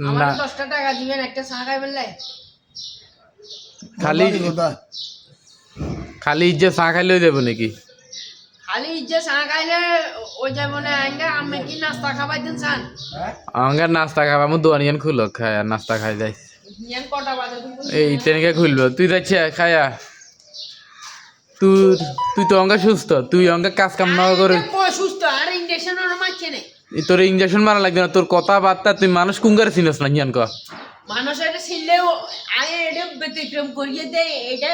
আমার না 10টা টাকা দিবেন একটা চা খাই বললে খালি খালি ইজ্জে চা খাইলেও যাবো নাকি খালি যে চা খাইলে ওই যে মনে আইঙ্গা আমি কি নাস্তা খাবাই দিন চান আমার নাস্তা খাবা আমার দোয়ানিয়ান খুলো খায় আর নাস্তা খাই যাই ইয়ান কটা বাজে তুমি এই তেনেকে খুলবো তুই যাচ্ছি খায়া তুই তুই তো অঙ্গা সুস্থ তুই অঙ্গা কাজ কাম না করে সুস্থ আর ইনজেকশন ওর মারছে না তোর ইঞ্জেকশন মারা লাগবে না তোর কথাবার্তা তুই মানুষ কুঙ্গারে চিনস না হিয়ান ক মানুষ এটা ছিলেও আয় এটা ব্যতিক্রম করিয়ে দেয় এটা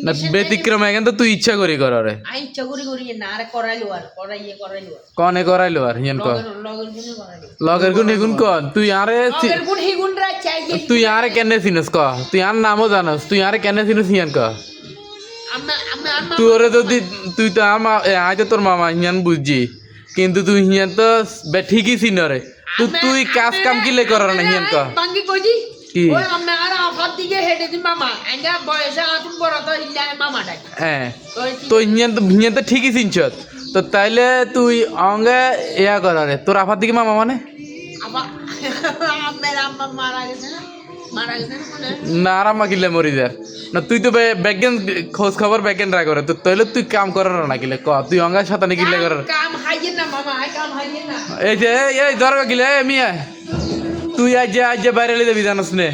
না ব্যতিক্রম এখন তো তুই ইচ্ছা করি কর রে আই ইচ্ছা করি না আর করাইলো আর করাইলো কনে করাইলো আর হিয়ান ক লগের গুনে করাইলো লগের গুণ এগুন কন তুই আরে লগের গুণ হি গুণ রা চাই তুই আরে কেনে চিনস ক তুই আর নামও জানস তুই আরে কেনে চিনস হিয়ান ক তোরে যদি তুই তো আমার আজ তোর মামা হিয়ান বুঝছি কিন্তু তুই হিয়ান তো ঠিকই চিন রে তুই কাজ কাম কিলে করার না হিয়ান ক বাঙ্গি কইজি কি ওই আমি আর আফাত দিকে হেডে দি মামা আঙ্গা বয়সে আতুন বড় তো ইল্লা মামা ডাক হ্যাঁ তো হিয়ান তো ঠিকই চিনছ তো তাইলে তুই অঙ্গে ইয়া করারে তোর আফার দিকে মামা মানে আবা আমার আম্মা মারা গেছে না না আরামা কিলে মরি যার না তুই তো ব্যাগেন খোঁজ খবর ব্যাগেন রাখ করে তো তাইলে তুই কাম করার না কিলে ক তুই অঙ্গা সাথে কিলে করার কাম হাইয়েন না মামা আই কাম হাইয়েন না এই যে এই দরগা কিলে মিয়া তুই আজ যে বাইরে যাবি জানাস নে